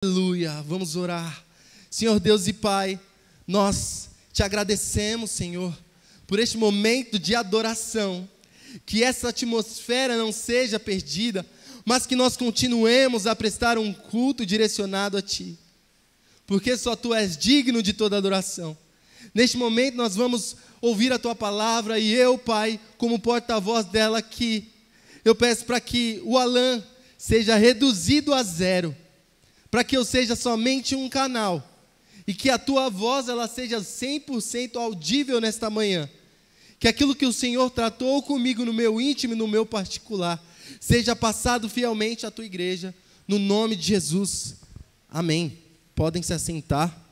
Aleluia, vamos orar. Senhor Deus e Pai, nós te agradecemos, Senhor, por este momento de adoração, que essa atmosfera não seja perdida, mas que nós continuemos a prestar um culto direcionado a Ti, porque só Tu és digno de toda adoração. Neste momento nós vamos ouvir a Tua palavra e eu, Pai, como porta-voz dela aqui, eu peço para que o Alan seja reduzido a zero, para que eu seja somente um canal, e que a Tua voz ela seja 100% audível nesta manhã, que aquilo que o Senhor tratou comigo no meu íntimo e no meu particular, seja passado fielmente à Tua igreja, no nome de Jesus, amém. Podem se assentar.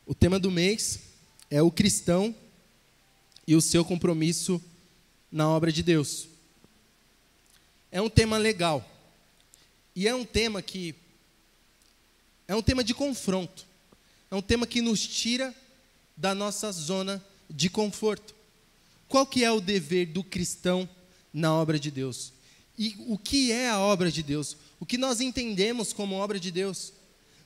O tema do mês é o cristão e o seu compromisso na obra de Deus. É um tema legal. E é um tema de confronto. É um tema que nos tira da nossa zona de conforto. Qual que é o dever do cristão na obra de Deus? E o que é a obra de Deus? O que nós entendemos como obra de Deus?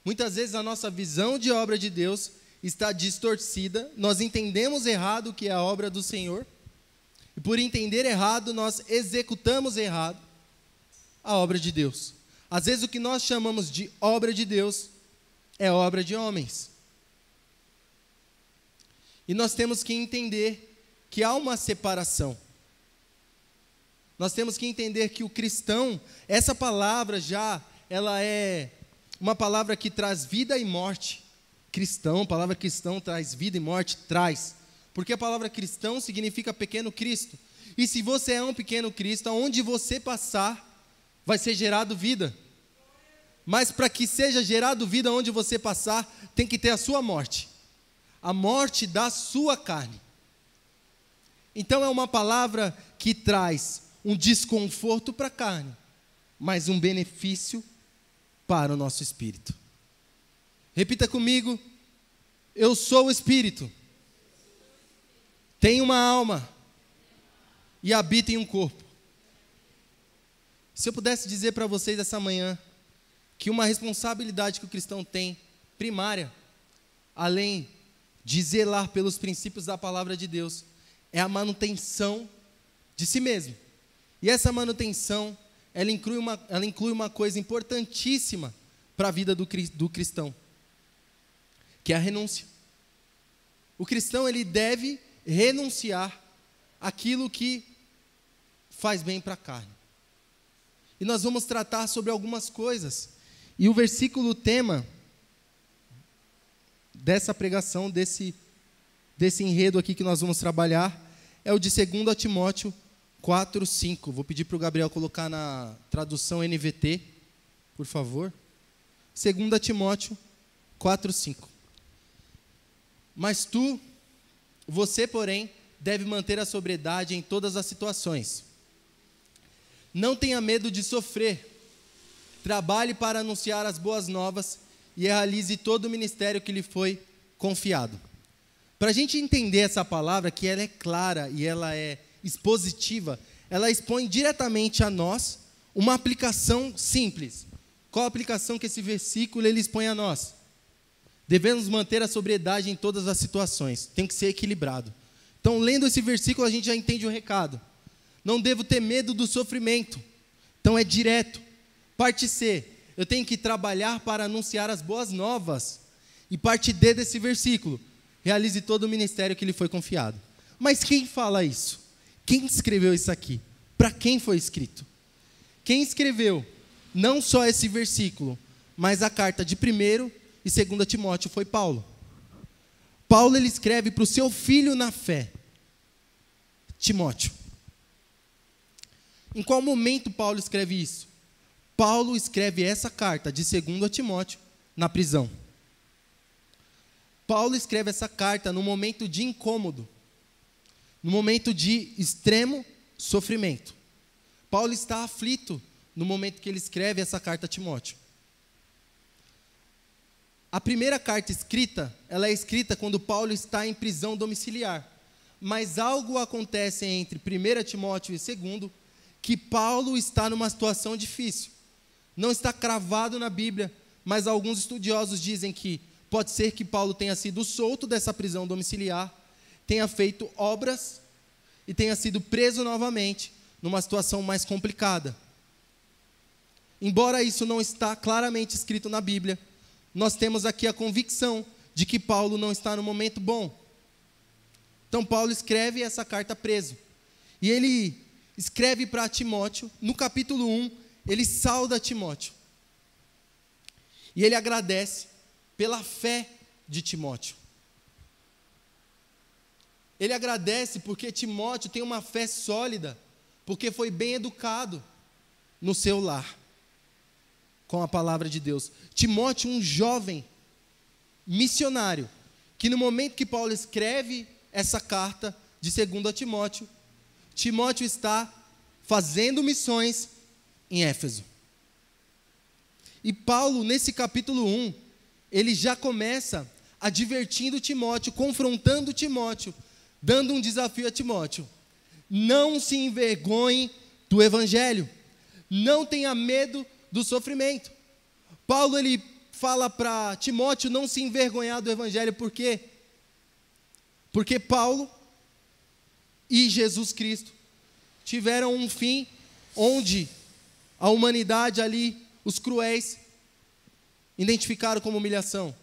Muitas vezes a nossa visão de obra de Deus está distorcida, nós entendemos errado o que é a obra do Senhor, e por entender errado, nós executamos errado a obra de Deus. Às vezes o que nós chamamos de obra de Deus é obra de homens. E nós temos que entender que há uma separação. Nós temos que entender que o cristão, essa palavra ela é uma palavra que traz vida e morte. Cristão, a palavra cristão traz vida e morte, traz. Porque a palavra cristão significa pequeno Cristo. E se você é um pequeno Cristo, aonde você passar, vai ser gerado vida. Mas para que seja gerado vida onde você passar, tem que ter a sua morte. A morte da sua carne. Então é uma palavra que traz um desconforto para a carne, mas um benefício para o nosso espírito. Repita comigo: eu sou o Espírito, tenho uma alma e habito em um corpo. Se eu pudesse dizer para vocês essa manhã que uma responsabilidade que o cristão tem, primária, além de zelar pelos princípios da palavra de Deus, é a manutenção de si mesmo. E essa manutenção, ela inclui uma coisa importantíssima para a vida do cristão, que é a renúncia. O cristão, ele deve renunciar aquilo que faz bem para a carne. E nós vamos tratar sobre algumas coisas. E o versículo tema dessa pregação, desse enredo aqui que nós vamos trabalhar, é o de 2 Timóteo 4:5. Vou pedir para o Gabriel colocar na tradução NVT, por favor. 2 Timóteo 4:5. Mas você, porém, deve manter a sobriedade em todas as situações. Não tenha medo de sofrer. Trabalhe para anunciar as boas novas e realize todo o ministério que lhe foi confiado. Para a gente entender essa palavra, que ela é clara e ela é expositiva, ela expõe diretamente a nós uma aplicação simples. Qual a aplicação que esse versículo ele expõe a nós? Devemos manter a sobriedade em todas as situações. Tem que ser equilibrado. Então, lendo esse versículo, a gente já entende o recado. Não devo ter medo do sofrimento. Então, é direto. Parte C, eu tenho que trabalhar para anunciar as boas novas. E parte D desse versículo, realize todo o ministério que lhe foi confiado. Mas quem fala isso? Quem escreveu isso aqui? Para quem foi escrito? Quem escreveu não só esse versículo, mas a carta de 1º e 2 Timóteo foi Paulo. Paulo ele escreve para o seu filho na fé, Timóteo. Em qual momento Paulo escreve isso? Paulo escreve essa carta de 2 Timóteo na prisão. Paulo escreve essa carta no momento de incômodo, no momento de extremo sofrimento. Paulo está aflito no momento que ele escreve essa carta a Timóteo. A primeira carta escrita, ela é escrita quando Paulo está em prisão domiciliar. Mas algo acontece entre 1 Timóteo e 2, que Paulo está numa situação difícil. Não está cravado na Bíblia, mas alguns estudiosos dizem que pode ser que Paulo tenha sido solto dessa prisão domiciliar, tenha feito obras e tenha sido preso novamente, numa situação mais complicada. Embora isso não está claramente escrito na Bíblia, nós temos aqui a convicção de que Paulo não está no momento bom. Então Paulo escreve essa carta preso. E ele escreve para Timóteo, no capítulo 1, ele sauda Timóteo. E ele agradece pela fé de Timóteo. Ele agradece porque Timóteo tem uma fé sólida, porque foi bem educado no seu lar, com a palavra de Deus. Timóteo, um jovem missionário, que no momento que Paulo escreve essa carta de 2 Timóteo, Timóteo está fazendo missões em Éfeso. E Paulo, nesse capítulo 1, ele já começa advertindo Timóteo, confrontando Timóteo, dando um desafio a Timóteo. Não se envergonhe do evangelho, não tenha medo do sofrimento. Paulo, ele fala para Timóteo não se envergonhar do evangelho, por quê? Porque Paulo e Jesus Cristo tiveram um fim onde a humanidade ali, os cruéis, identificaram como humilhação.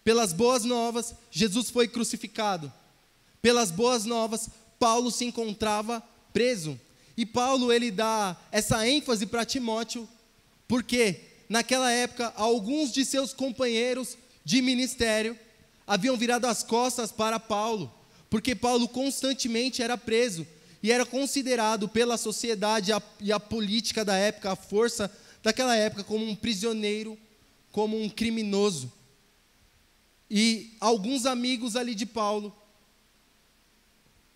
Pelas boas novas, Jesus foi crucificado. Pelas boas novas, Paulo se encontrava preso. E Paulo, ele dá essa ênfase para Timóteo, porque naquela época, alguns de seus companheiros de ministério haviam virado as costas para Paulo, porque Paulo constantemente era preso, e era considerado pela sociedade e a política da época, a força daquela época, como um prisioneiro, como um criminoso. E alguns amigos ali de Paulo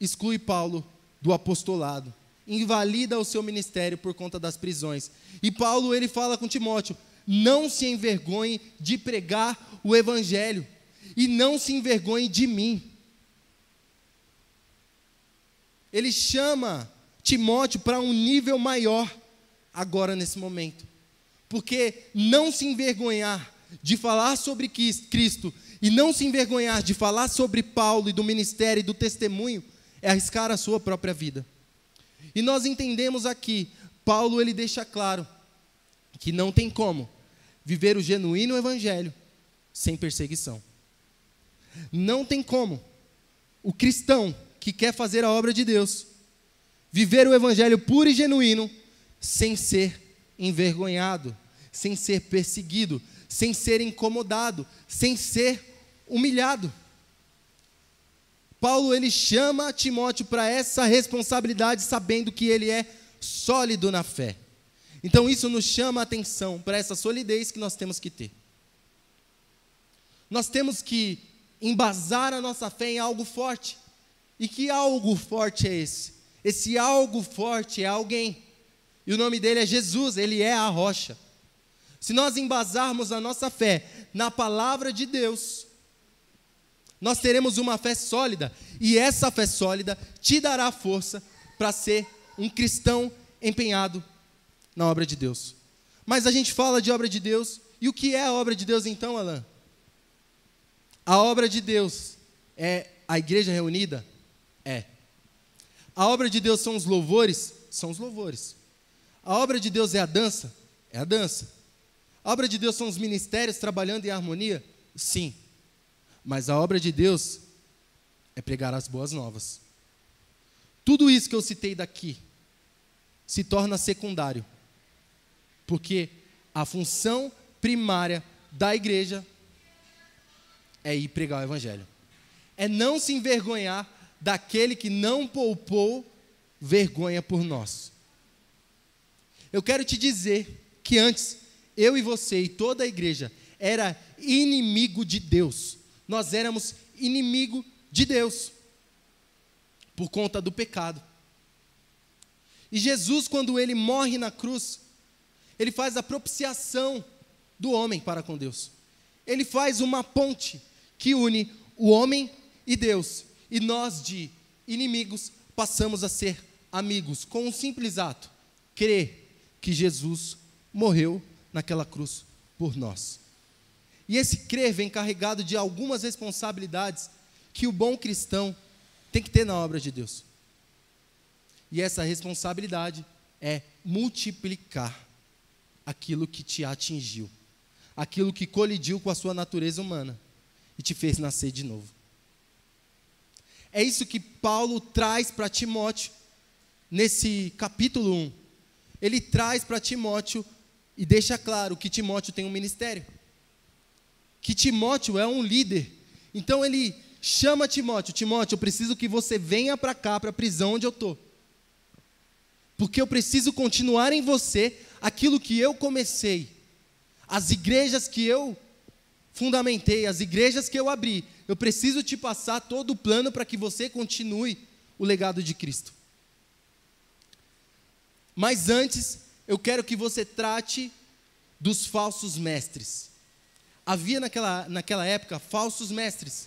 excluem Paulo do apostolado, invalida o seu ministério por conta das prisões. E Paulo, ele fala com Timóteo, não se envergonhe de pregar o evangelho, e não se envergonhe de mim. Ele chama Timóteo para um nível maior, agora nesse momento, porque não se envergonhar de falar sobre Cristo, e não se envergonhar de falar sobre Paulo e do ministério e do testemunho, é arriscar a sua própria vida. E nós entendemos aqui, Paulo, ele deixa claro que não tem como viver o genuíno evangelho sem perseguição. Não tem como o cristão que quer fazer a obra de Deus viver o evangelho puro e genuíno sem ser envergonhado, sem ser perseguido, sem ser incomodado, sem ser humilhado. Paulo, ele chama Timóteo para essa responsabilidade, sabendo que ele é sólido na fé. Então isso nos chama a atenção para essa solidez que nós temos que ter. Nós temos que embasar a nossa fé em algo forte. E que algo forte é esse? Esse algo forte é alguém. E o nome dele é Jesus, ele é a rocha. Se nós embasarmos a nossa fé na palavra de Deus, nós teremos uma fé sólida. E essa fé sólida te dará força para ser um cristão empenhado na obra de Deus. Mas a gente fala de obra de Deus. E o que é a obra de Deus então, Alan? A obra de Deus é a igreja reunida? É. A obra de Deus são os louvores? São os louvores. A obra de Deus é a dança? É a dança. A obra de Deus são os ministérios trabalhando em harmonia? Sim. Mas a obra de Deus é pregar as boas novas. Tudo isso que eu citei daqui se torna secundário, porque a função primária da igreja é ir pregar o evangelho. É não se envergonhar daquele que não poupou vergonha por nós. Eu quero te dizer que antes, eu e você e toda a igreja era inimigo de Deus. Nós éramos inimigo de Deus por conta do pecado. E Jesus, quando ele morre na cruz, ele faz a propiciação do homem para com Deus. ele faz uma ponte que une o homem e Deus. E nós, de inimigos, passamos a ser amigos, com um simples ato: crer que Jesus morreu naquela cruz por nós. E esse crer vem carregado de algumas responsabilidades que o bom cristão tem que ter na obra de Deus. E essa responsabilidade é multiplicar aquilo que te atingiu, aquilo que colidiu com a sua natureza humana e te fez nascer de novo. É isso que Paulo traz para Timóteo nesse capítulo 1. Ele traz para Timóteo e deixa claro que Timóteo tem um ministério, que Timóteo é um líder. Então ele chama Timóteo: Timóteo, eu preciso que você venha para cá, para a prisão onde eu estou, porque eu preciso continuar em você aquilo que eu comecei, as igrejas que eu fundamentei, as igrejas que eu abri. Eu preciso te passar todo o plano para que você continue o legado de Cristo. Mas antes, eu quero que você trate dos falsos mestres. Havia naquela época falsos mestres,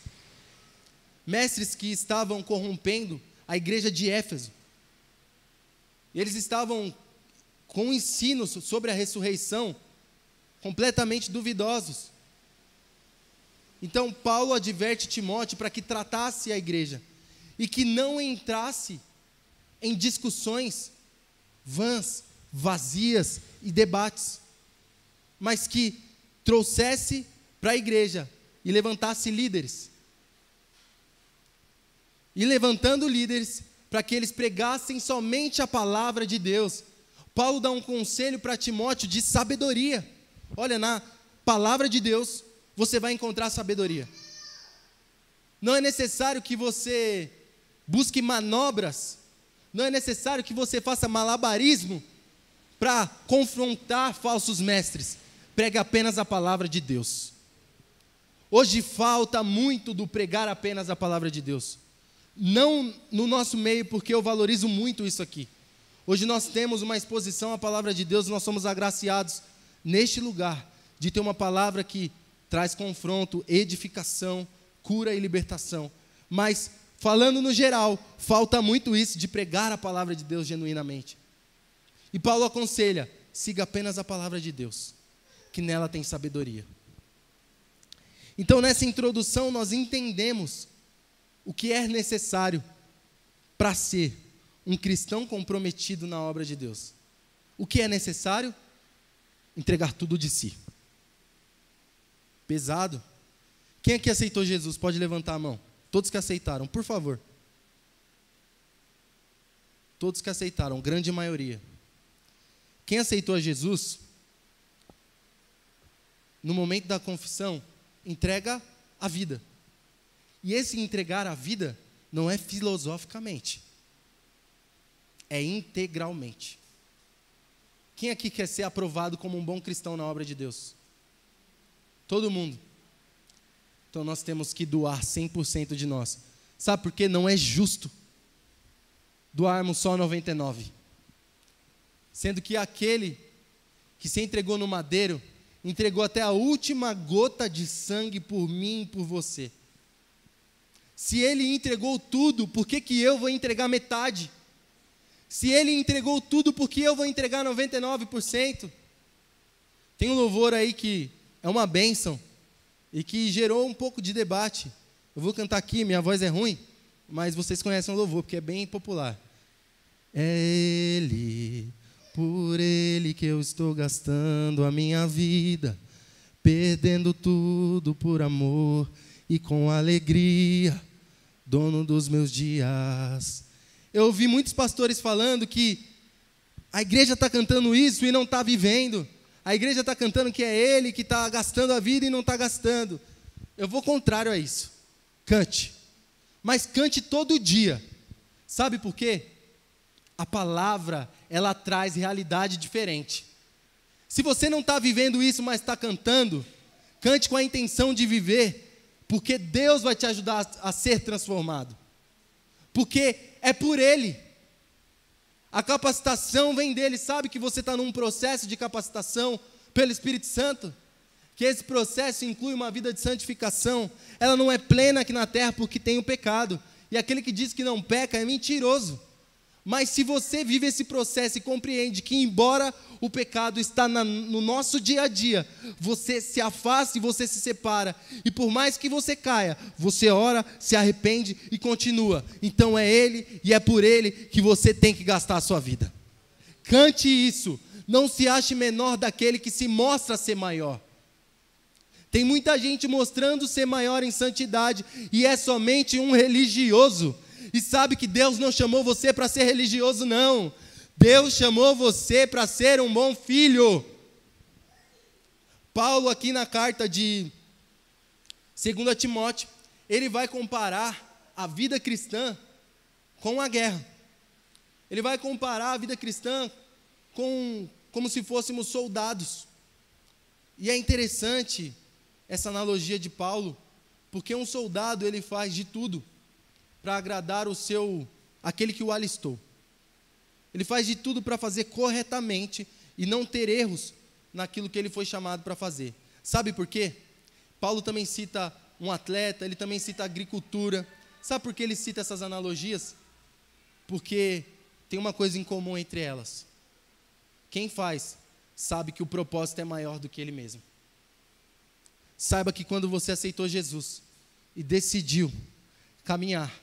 mestres que estavam corrompendo a igreja de Éfeso. Eles estavam com ensinos sobre a ressurreição completamente duvidosos. Então Paulo adverte Timóteo para que tratasse a igreja e que não entrasse em discussões vãs, vazias e debates, mas que trouxesse para a igreja e levantasse líderes. E levantando líderes para que eles pregassem somente a palavra de Deus. Paulo dá um conselho para Timóteo de sabedoria. Olha, na palavra de Deus você vai encontrar sabedoria. Não é necessário que você busque manobras, não é necessário que você faça malabarismo para confrontar falsos mestres. Pregue apenas a palavra de Deus. Hoje falta muito do pregar apenas a palavra de Deus. Não no nosso meio, porque eu valorizo muito isso aqui. Hoje nós temos uma exposição à palavra de Deus, nós somos agraciados neste lugar de ter uma palavra que traz confronto, edificação, cura e libertação. Mas, falando no geral, falta muito isso de pregar a palavra de Deus genuinamente. E Paulo aconselha: siga apenas a palavra de Deus, que nela tem sabedoria. Então, nessa introdução, nós entendemos o que é necessário para ser um cristão comprometido na obra de Deus. O que é necessário? Entregar tudo de si. Pesado. Quem aqui aceitou Jesus? Pode levantar a mão. Todos que aceitaram, por favor. Todos que aceitaram, grande maioria. Quem aceitou a Jesus, no momento da confissão, entrega a vida. E esse entregar a vida não é filosoficamente, é integralmente. Quem aqui quer ser aprovado como um bom cristão na obra de Deus? Todo mundo. Então nós temos que doar 100% de nós. Sabe por quê? Não é justo doarmos só 99%. Sendo que aquele que se entregou no madeiro, entregou até a última gota de sangue por mim e por você. Se ele entregou tudo, por que eu vou entregar metade? Se ele entregou tudo, por que eu vou entregar 99%? Tem um louvor aí que é uma bênção e que gerou um pouco de debate. Eu vou cantar aqui, minha voz é ruim, mas vocês conhecem o louvor, porque é bem popular. É Ele, por Ele que eu estou gastando a minha vida, perdendo tudo por amor e com alegria, dono dos meus dias. Eu ouvi muitos pastores falando que a igreja está cantando isso e não está vivendo. A igreja está cantando que é Ele que está gastando a vida e não está gastando. Eu vou contrário a isso. Cante. Mas cante todo dia. Sabe por quê? A palavra, ela traz realidade diferente. Se você não está vivendo isso, mas está cantando, cante com a intenção de viver, porque Deus vai te ajudar a ser transformado. Porque é por Ele. A capacitação vem dele. Sabe que você está num processo de capacitação pelo Espírito Santo? que esse processo inclui uma vida de santificação, ela não é plena aqui na terra porque tem o pecado. E aquele que diz que não peca é mentiroso. Mas se você vive esse processo e compreende que, embora o pecado está no nosso dia a dia, você se afasta e você se separa, e por mais que você caia, você ora, se arrepende e continua. Então é Ele e é por Ele que você tem que gastar a sua vida. Cante isso, não se ache menor daquele que se mostra ser maior. Tem muita gente mostrando ser maior em santidade e é somente um religioso. E sabe que Deus não chamou você para ser religioso, não. Deus chamou você para ser um bom filho. Paulo, aqui na carta de 2 Timóteo, ele vai comparar a vida cristã com a guerra. Ele vai comparar a vida cristã como se fôssemos soldados. E é interessante essa analogia de Paulo, porque um soldado ele faz de tudo para agradar aquele que o alistou. Ele faz de tudo para fazer corretamente e não ter erros naquilo que ele foi chamado para fazer. Sabe por quê? Paulo também cita um atleta, ele também cita agricultura. Sabe por que ele cita essas analogias? Porque tem uma coisa em comum entre elas. Quem faz sabe que o propósito é maior do que ele mesmo. Saiba que quando você aceitou Jesus e decidiu caminhar,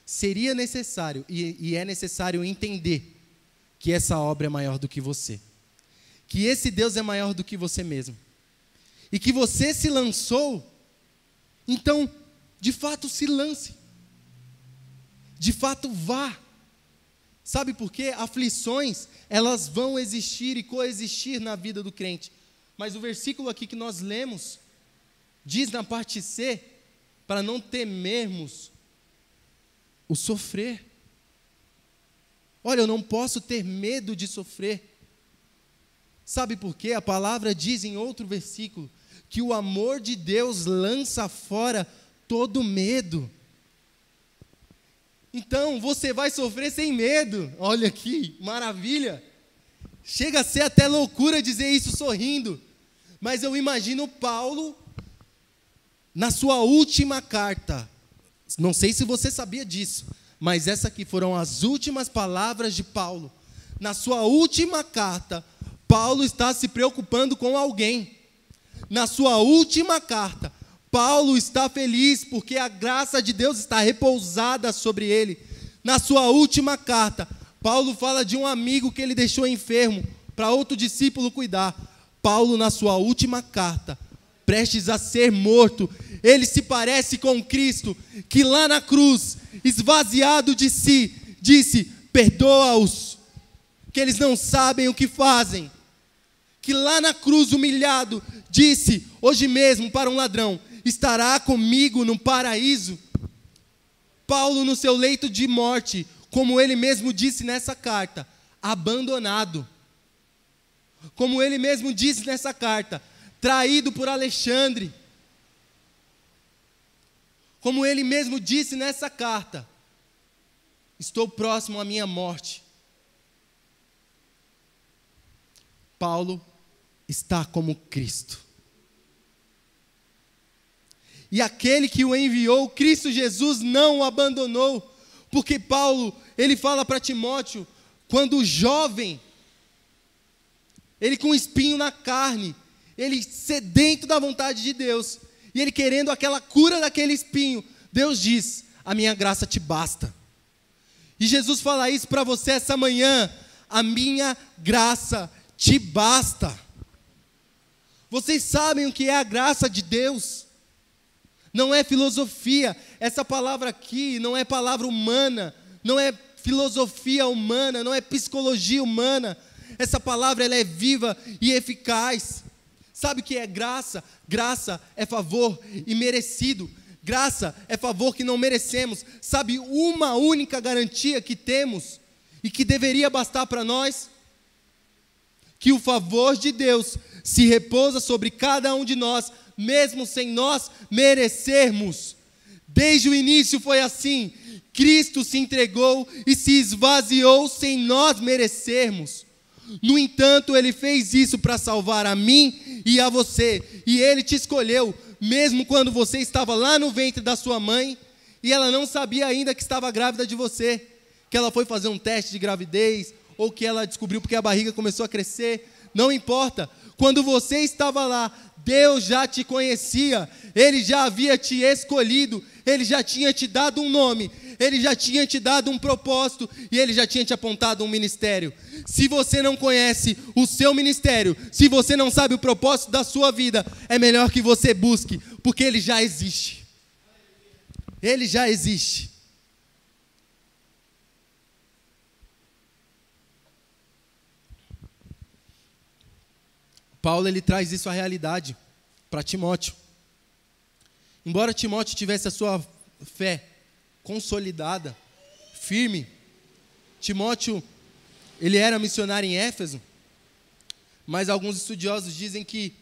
seria necessário e é necessário entender que essa obra é maior do que você, que esse Deus é maior do que você mesmo, e que você se lançou, então, de fato se lance, de fato vá. Sabe por quê? Aflições, elas vão existir e coexistir na vida do crente, mas o versículo aqui que nós lemos, diz na parte C, para não temermos o sofrer. Olha, eu não posso ter medo de sofrer. Sabe por quê? A palavra diz em outro versículo, que o amor de Deus lança fora todo medo. Então, você vai sofrer sem medo. Olha aqui, maravilha. Chega a ser até loucura dizer isso sorrindo. Mas eu imagino Paulo, na sua última carta, não sei se você sabia disso, mas essas aqui foram as últimas palavras de Paulo. Na sua última carta, Paulo está se preocupando com alguém. Na sua última carta, Paulo está feliz porque a graça de Deus está repousada sobre ele. Na sua última carta, Paulo fala de um amigo que ele deixou enfermo para outro discípulo cuidar. Paulo, na sua última carta, prestes a ser morto, ele se parece com Cristo, que lá na cruz, esvaziado de si, disse: perdoa-os, que eles não sabem o que fazem. Que lá na cruz, humilhado, disse, hoje mesmo para um ladrão: estará comigo no paraíso. Paulo, no seu leito de morte, como ele mesmo disse nessa carta, abandonado. Como ele mesmo disse nessa carta, traído por Alexandre. Como ele mesmo disse nessa carta, estou próximo à minha morte. Paulo está como Cristo. E aquele que o enviou, Cristo Jesus, não o abandonou. Porque Paulo, ele fala para Timóteo, quando jovem, ele com espinho na carne, ele sedento da vontade de Deus, e ele querendo aquela cura daquele espinho, Deus diz: a minha graça te basta. E Jesus fala isso para você essa manhã: a minha graça te basta. Vocês sabem o que é a graça de Deus? Não é filosofia. Essa palavra aqui não é palavra humana, não é filosofia humana, não é psicologia humana. Essa palavra, ela é viva e eficaz. Sabe o que é graça? Graça é favor imerecido. Graça é favor que não merecemos. Sabe uma única garantia que temos e que deveria bastar para nós? Que o favor de Deus se repousa sobre cada um de nós, mesmo sem nós merecermos. Desde o início foi assim. Cristo se entregou e se esvaziou sem nós merecermos. No entanto, Ele fez isso para salvar a mim e a você. E Ele te escolheu, mesmo quando você estava lá no ventre da sua mãe, e ela não sabia ainda que estava grávida de você, que ela foi fazer um teste de gravidez, ou que ela descobriu porque a barriga começou a crescer. Não importa. Quando você estava lá, Deus já te conhecia, Ele já havia te escolhido, Ele já tinha te dado um nome, Ele já tinha te dado um propósito e Ele já tinha te apontado um ministério. Se você não conhece o seu ministério, se você não sabe o propósito da sua vida, é melhor que você busque, porque ele já existe. Ele já existe. Paulo, ele traz isso à realidade para Timóteo. Embora Timóteo tivesse a sua fé consolidada, firme, Timóteo, ele era missionário em Éfeso, mas alguns estudiosos dizem que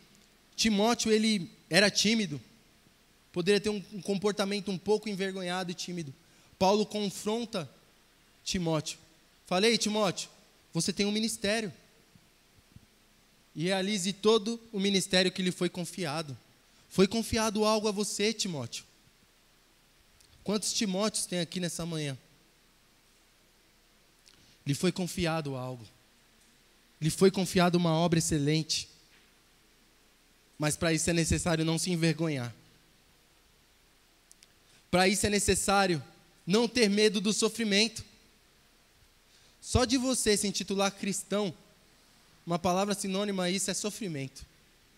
Timóteo, ele era tímido, poderia ter um comportamento um pouco envergonhado e tímido. Paulo confronta Timóteo. Falei, Timóteo, você tem um ministério. E realize todo o ministério que lhe foi confiado. Foi confiado algo a você, Timóteo. Quantos Timóteos tem aqui nessa manhã? Lhe foi confiado algo. Lhe foi confiado uma obra excelente. Mas para isso é necessário não se envergonhar. Para isso é necessário não ter medo do sofrimento. Só de você se intitular cristão, uma palavra sinônima a isso é sofrimento.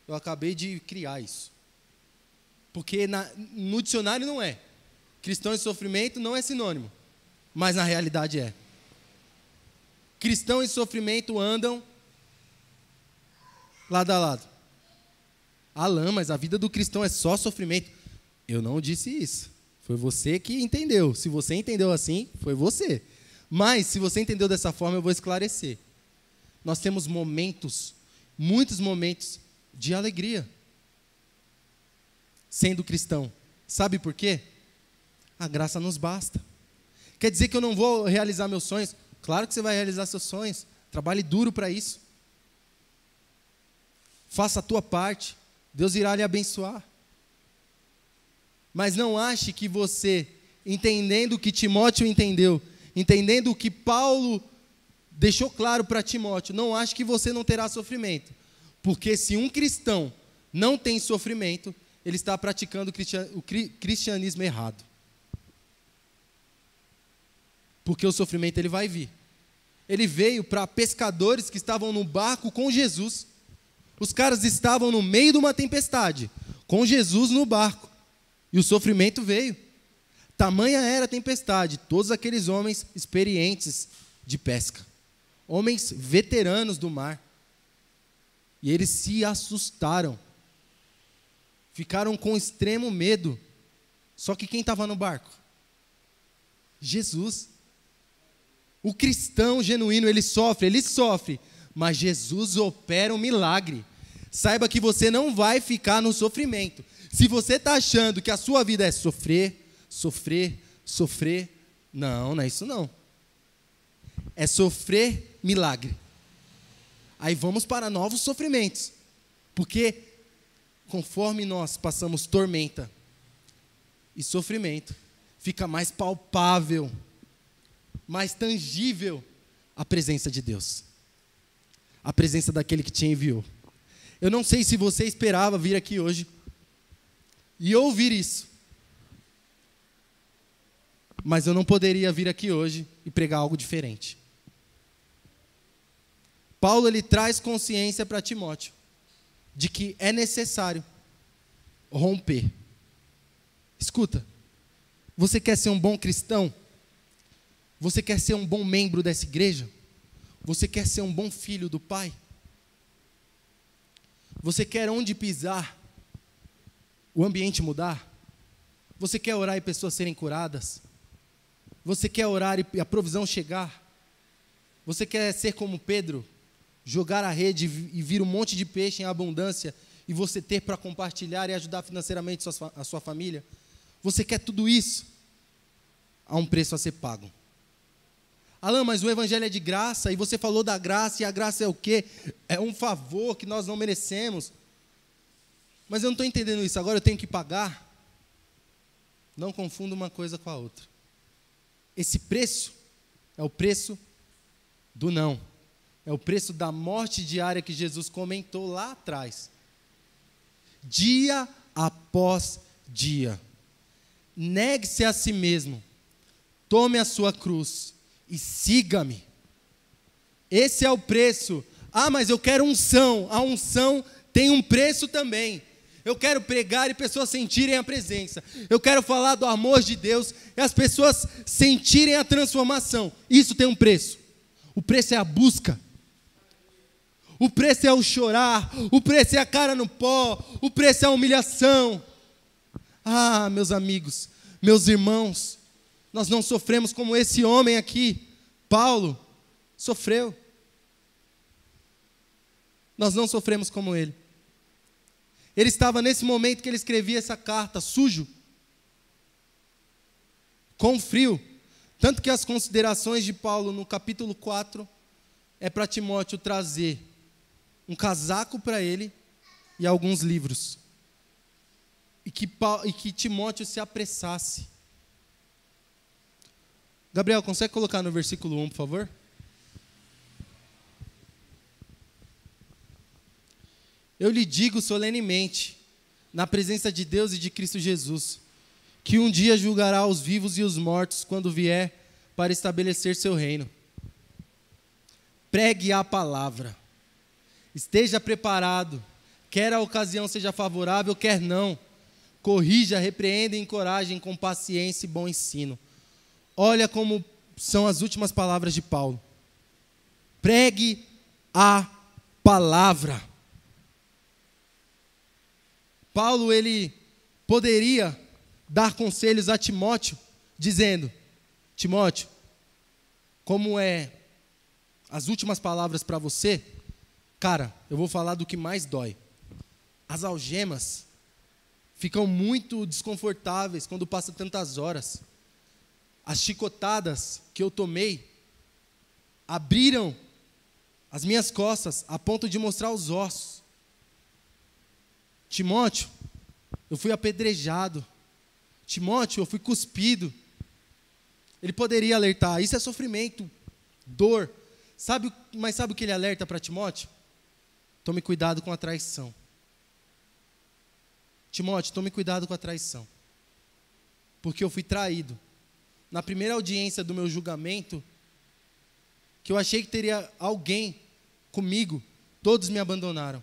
Eu acabei de criar isso. Porque no dicionário não é. Cristão e sofrimento não é sinônimo. Mas na realidade é. Cristão e sofrimento andam lado a lado. Alain, mas a vida do cristão é só sofrimento. Eu não disse isso. Foi você que entendeu. Se você entendeu assim, foi você. Mas, se você entendeu dessa forma, eu vou esclarecer. Nós temos momentos, muitos momentos de alegria, sendo cristão. Sabe por quê? A graça nos basta. Quer dizer que eu não vou realizar meus sonhos? Claro que você vai realizar seus sonhos. Trabalhe duro para isso. Faça a tua parte. Deus irá lhe abençoar. Mas não ache que você, entendendo o que Timóteo entendeu, entendendo o que Paulo deixou claro para Timóteo, não ache que você não terá sofrimento. Porque se um cristão não tem sofrimento, ele está praticando o cristianismo errado. Porque o sofrimento ele vai vir. Ele veio para pescadores que estavam no barco com Jesus. Os caras estavam no meio de uma tempestade, com Jesus no barco. E o sofrimento veio. Tamanha era a tempestade, todos aqueles homens experientes de pesca. Homens veteranos do mar. E eles se assustaram. Ficaram com extremo medo. Só que quem estava no barco? Jesus. O cristão genuíno, ele sofre, mas Jesus opera um milagre. Saiba que você não vai ficar no sofrimento. Se você está achando que a sua vida é sofrer, não é isso não. É sofrer milagre. Aí vamos para novos sofrimentos. Porque conforme nós passamos tormenta e sofrimento, fica mais palpável, mais tangível a presença de Deus. A presença daquele que te enviou. Eu não sei se você esperava vir aqui hoje e ouvir isso. Mas eu não poderia vir aqui hoje e pregar algo diferente. Paulo, ele traz consciência para Timóteo de que é necessário romper. Escuta, você quer ser um bom cristão? Você quer ser um bom membro dessa igreja? Você quer ser um bom filho do Pai? Você quer onde pisar, o ambiente mudar? Você quer orar e pessoas serem curadas? Você quer orar e a provisão chegar? Você quer ser como Pedro, jogar a rede e vir um monte de peixe em abundância e você ter para compartilhar e ajudar financeiramente a sua família? Você quer tudo isso? Há um preço a ser pago. Alan, mas o evangelho é de graça, e você falou da graça, e a graça é o quê? É um favor que nós não merecemos. Mas eu não estou entendendo isso, agora eu tenho que pagar? Não confunda uma coisa com a outra. Esse preço é o preço do não. É o preço da morte diária que Jesus comentou lá atrás. Dia após dia. Negue-se a si mesmo. Tome a sua cruz e siga-me. Esse é o preço. Ah, mas eu quero unção. A unção tem um preço também. Eu quero pregar e pessoas sentirem a presença. Eu quero falar do amor de Deus e as pessoas sentirem a transformação. Isso tem um preço. O preço é a busca. O preço é o chorar. O preço é a cara no pó. O preço é a humilhação. Ah, meus amigos, meus irmãos, nós não sofremos como esse homem aqui, Paulo, sofreu. Nós não sofremos como ele. Ele estava nesse momento que ele escrevia essa carta, sujo, com frio. Tanto que as considerações de Paulo no capítulo 4 é para Timóteo trazer um casaco para ele e alguns livros. E que Timóteo se apressasse. Gabriel, consegue colocar no versículo 1, por favor? Eu lhe digo solenemente, na presença de Deus e de Cristo Jesus, que um dia julgará os vivos e os mortos quando vier para estabelecer seu reino. Pregue a palavra. Esteja preparado, quer a ocasião seja favorável, quer não. Corrija, repreenda e encoraje com paciência e bom ensino. Olha como são as últimas palavras de Paulo. Pregue a palavra. Paulo, ele poderia dar conselhos a Timóteo, dizendo: Timóteo, como é as últimas palavras para você, cara, eu vou falar do que mais dói. As algemas ficam muito desconfortáveis quando passa tantas horas. As chicotadas que eu tomei abriram as minhas costas a ponto de mostrar os ossos. Timóteo, eu fui apedrejado. Timóteo, eu fui cuspido. Ele poderia alertar, isso é sofrimento, dor. Mas sabe o que ele alerta para Timóteo? Tome cuidado com a traição. Timóteo, tome cuidado com a traição. Porque eu fui traído. Na primeira audiência do meu julgamento, que eu achei que teria alguém comigo, todos me abandonaram.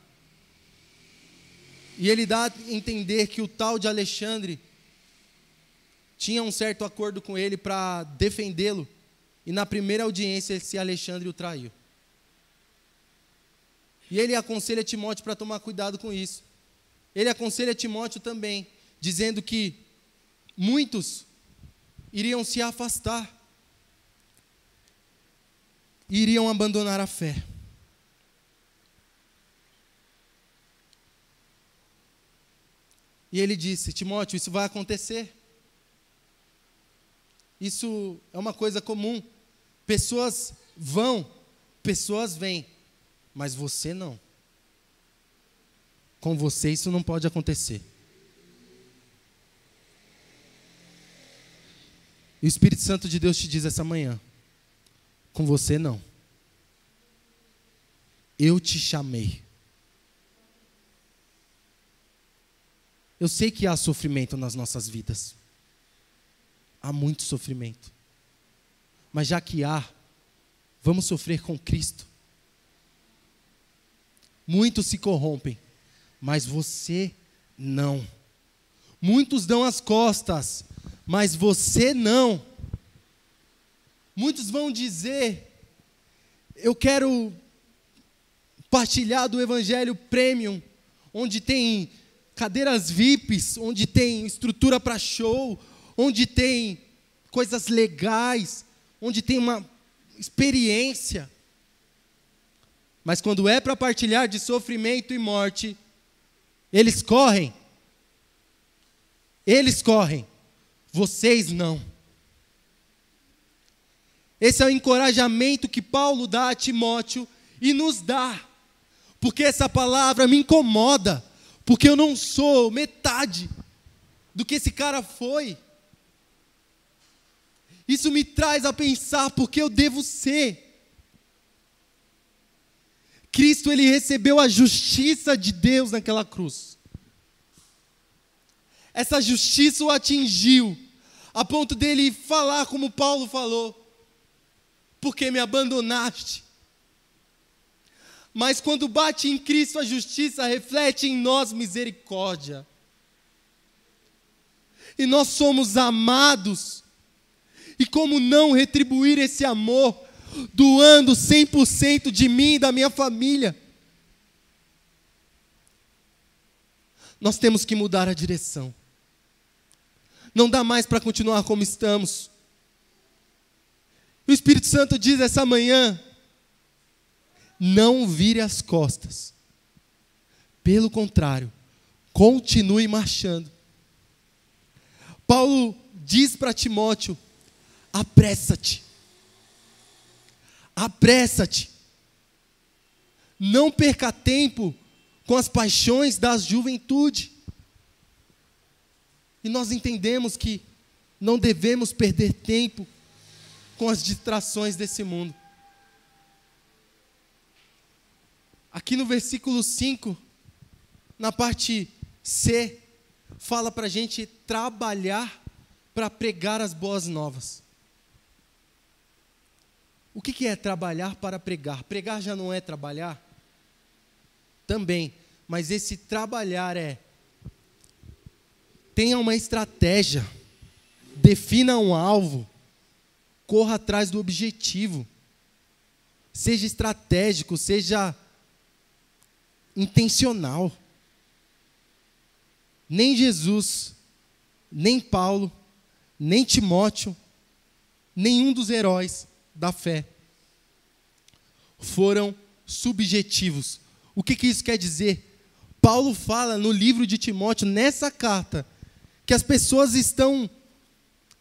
E ele dá a entender que o tal de Alexandre tinha um certo acordo com ele para defendê-lo. E na primeira audiência, esse Alexandre o traiu. E ele aconselha Timóteo para tomar cuidado com isso. Ele aconselha Timóteo também, dizendo que muitos iriam se afastar, iriam abandonar a fé. E ele disse: Timóteo, isso vai acontecer. Isso é uma coisa comum. Pessoas vão, pessoas vêm, mas você não. Com você isso não pode acontecer. E o Espírito Santo de Deus te diz essa manhã: com você não. Eu te chamei. Eu sei que há sofrimento nas nossas vidas. Há muito sofrimento. Mas já que há, vamos sofrer com Cristo. Muitos se corrompem, mas você não. Muitos dão as costas, mas você não. Muitos vão dizer: eu quero partilhar do Evangelho Premium, onde tem cadeiras VIPs, onde tem estrutura para show, onde tem coisas legais, onde tem uma experiência. Mas quando é para partilhar de sofrimento e morte, eles correm. Eles correm. Vocês não. Esse é o encorajamento que Paulo dá a Timóteo e nos dá. Porque essa palavra me incomoda. Porque eu não sou metade do que esse cara foi. Isso me traz a pensar porque eu devo ser. Cristo, ele recebeu a justiça de Deus naquela cruz. Essa justiça o atingiu, a ponto dele falar como Paulo falou: porque me abandonaste? Mas quando bate em Cristo a justiça, reflete em nós misericórdia. E nós somos amados. E como não retribuir esse amor, doando 100% de mim e da minha família? Nós temos que mudar a direção. Não dá mais para continuar como estamos. O Espírito Santo diz essa manhã: não vire as costas. Pelo contrário, continue marchando. Paulo diz para Timóteo: apressa-te. Apressa-te. Não perca tempo com as paixões da juventude. E nós entendemos que não devemos perder tempo com as distrações desse mundo. Aqui no versículo 5, na parte C, fala para a gente trabalhar para pregar as boas novas. O que é trabalhar para pregar? Pregar já não é trabalhar? Também, mas esse trabalhar é: tenha uma estratégia, defina um alvo, corra atrás do objetivo, seja estratégico, seja intencional. Nem Jesus, nem Paulo, nem Timóteo, nenhum dos heróis da fé foram subjetivos. O que isso quer dizer? Paulo fala no livro de Timóteo, nessa carta, que as pessoas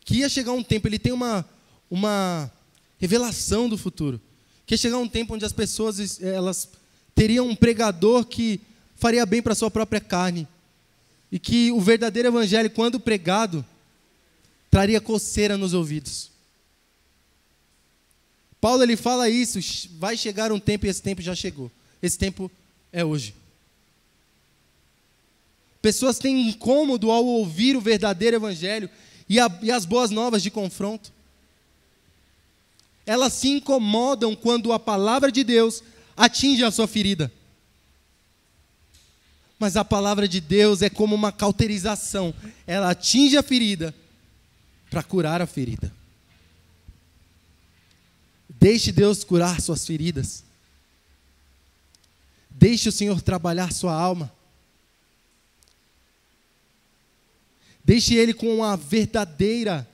que ia chegar um tempo, ele tem uma revelação do futuro, que ia chegar um tempo onde as pessoas, elas teriam um pregador que faria bem para a sua própria carne, e que o verdadeiro evangelho, quando pregado, traria coceira nos ouvidos. Paulo, ele fala isso: vai chegar um tempo, e esse tempo já chegou. Esse tempo é hoje. Pessoas têm incômodo ao ouvir o verdadeiro evangelho e as boas novas de confronto. Elas se incomodam quando a palavra de Deus atinge a sua ferida. Mas a palavra de Deus é como uma cauterização. Ela atinge a ferida para curar a ferida. Deixe Deus curar suas feridas. Deixe o Senhor trabalhar sua alma. Deixe Ele com a verdadeira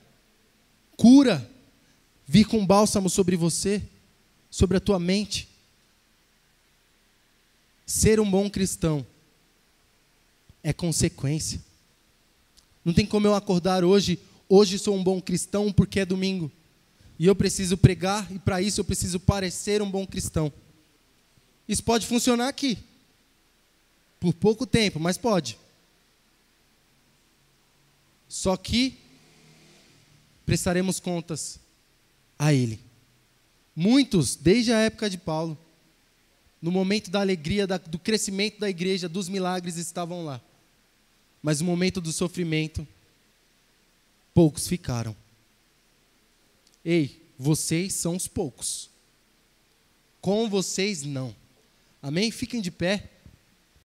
cura vir com bálsamo sobre você, sobre a tua mente. Ser um bom cristão é consequência. Não tem como eu acordar hoje sou um bom cristão porque é domingo. E eu preciso pregar, e para isso eu preciso parecer um bom cristão. Isso pode funcionar aqui, por pouco tempo, mas pode. Só que prestaremos contas a Ele. Muitos, desde a época de Paulo, no momento da alegria, do crescimento da igreja, dos milagres, estavam lá. Mas no momento do sofrimento, poucos ficaram. Ei, vocês são os poucos. Com vocês, não. Amém? Fiquem de pé.